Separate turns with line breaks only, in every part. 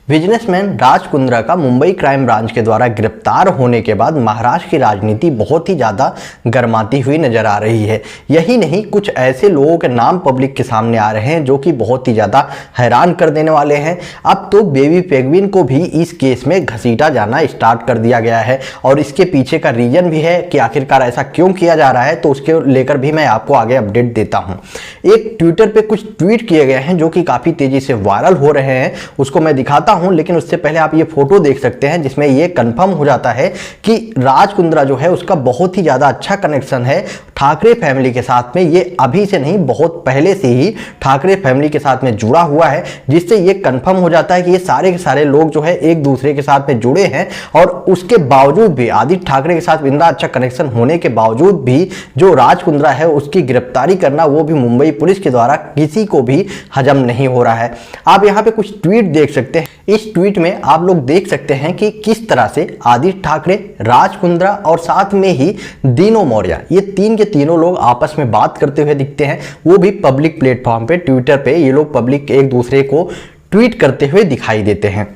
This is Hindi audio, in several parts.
बिजनेसमैन राज कुंद्रा का मुंबई क्राइम ब्रांच के द्वारा गिरफ्तार होने के बाद महाराष्ट्र की राजनीति बहुत ही ज़्यादा गर्माती हुई नजर आ रही है। यही नहीं, कुछ ऐसे लोगों के नाम पब्लिक के सामने आ रहे हैं जो कि बहुत ही ज़्यादा हैरान कर देने वाले हैं। अब तो बेबी पेंगुइन को भी इस केस में घसीटा जाना स्टार्ट कर दिया गया है और इसके पीछे का रीजन भी है कि आखिरकार ऐसा क्यों किया जा रहा है, तो उसके लेकर भी मैं आपको आगे अपडेट देता हूँ। एक ट्विटर पर कुछ ट्वीट किए गए हैं जो कि काफ़ी तेज़ी से वायरल हो रहे हैं, उसको मैं दिखाता हूं। लेकिन उससे पहले आप ये फोटो देख सकते हैं जिसमें ये कंफर्म हो जाता है कि राज कुंद्रा जो है उसका बहुत ही ज्यादा अच्छा कनेक्शन है ठाकरे फैमिली के साथ में। ये अभी से नहीं, बहुत पहले से ही ठाकरे फैमिली के साथ में जुड़ा हुआ है, जिससे ये कंफर्म हो जाता है कि ये सारे के सारे लोग जो है एक दूसरे के साथ में जुड़े हैं। और उसके बावजूद भी, आदित्य ठाकरे के साथ इतना अच्छा कनेक्शन होने के बावजूद भी जो राज कुंद्रा है उसकी गिरफ्तारी करना, वो भी मुंबई पुलिस के द्वारा किसी को भी हजम नहीं हो रहा है। आप यहाँ पे कुछ ट्वीट देख सकते हैं। इस ट्वीट में आप लोग देख सकते हैं कि किस तरह से आदित्य ठाकरे, राज कुंद्रा और साथ में ही दीनो मौर्य, ये तीन के तीनों लोग आपस में बात करते हुए दिखते हैं। वो भी पब्लिक प्लेटफॉर्म पे, ट्विटर पे ये लोग पब्लिक एक दूसरे को ट्वीट करते हुए दिखाई देते हैं।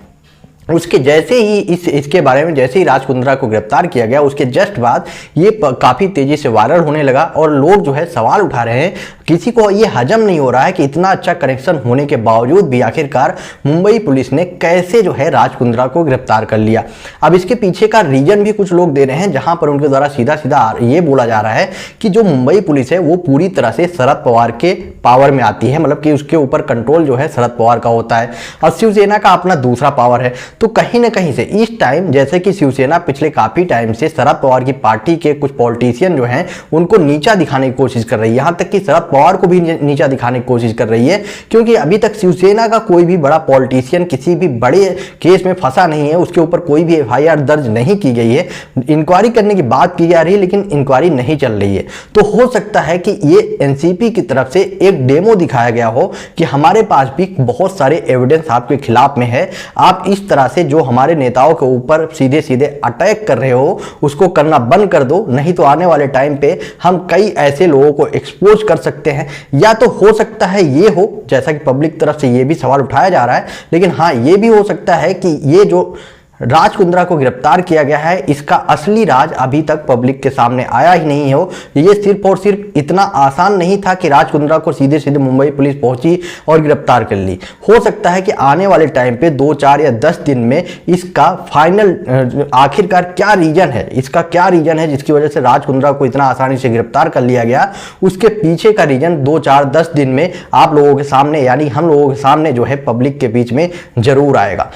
उसके जैसे ही इसके बारे में जैसे ही राज कुंद्रा को गिरफ्तार किया गया, उसके जस्ट बाद ये काफ़ी तेज़ी से वायरल होने लगा और लोग जो है सवाल उठा रहे हैं। किसी को ये हजम नहीं हो रहा है कि इतना अच्छा कनेक्शन होने के बावजूद भी आखिरकार मुंबई पुलिस ने कैसे जो है राज कुंद्रा को गिरफ्तार कर लिया। अब इसके पीछे का रीजन भी कुछ लोग दे रहे हैं, जहां पर उनके द्वारा सीधा सीधा ये बोला जा रहा है कि जो मुंबई पुलिस है वो पूरी तरह से शरद पवार के पावर में आती है, मतलब कि उसके ऊपर कंट्रोल जो है शरद पवार का होता है और शिवसेना का अपना दूसरा पावर है। तो कहीं ना कहीं से इस टाइम, जैसे कि शिवसेना पिछले काफी टाइम से शरद पवार की पार्टी के कुछ पॉलिटिशियन जो हैं उनको नीचा दिखाने की कोशिश कर रही है, यहां तक कि शरद पवार को भी नीचा दिखाने की कोशिश कर रही है, क्योंकि अभी तक शिवसेना का कोई भी बड़ा पॉलिटिशियन किसी भी बड़े केस में फंसा नहीं है, उसके ऊपर कोई भी एफआईआर दर्ज नहीं की गई है। इंक्वायरी करने की बात की जा रही है लेकिन इंक्वायरी नहीं चल रही है। तो हो सकता है कि ये एनसीपी की तरफ से एक डेमो दिखाया गया हो कि हमारे पास भी बहुत सारे एविडेंस आपके खिलाफ में है, आप इस तरह से जो हमारे नेताओं के ऊपर सीधे सीधे अटैक कर रहे हो उसको करना बंद कर दो, नहीं तो आने वाले टाइम पे हम कई ऐसे लोगों को एक्सपोज कर सकते हैं। या तो हो सकता है ये हो, जैसा कि पब्लिक तरफ से ये भी सवाल उठाया जा रहा है, लेकिन हाँ ये भी हो सकता है कि ये जो राज कुंद्रा को गिरफ्तार किया गया है इसका असली राज अभी तक पब्लिक के सामने आया ही नहीं हो। ये सिर्फ और सिर्फ इतना आसान नहीं था कि राज कुंद्रा को सीधे सीधे मुंबई पुलिस पहुंची और गिरफ्तार कर ली। हो सकता है कि आने वाले टाइम पे 2, 4 या 10 दिन में इसका फाइनल आखिरकार क्या रीजन है, इसका क्या रीजन है जिसकी वजह से राज कुंद्रा को इतना आसानी से गिरफ्तार कर लिया गया, उसके पीछे का रीजन 2, 4, 10 दिन में आप लोगों के सामने, यानी हम लोगों के सामने जो है पब्लिक के बीच में जरूर आएगा।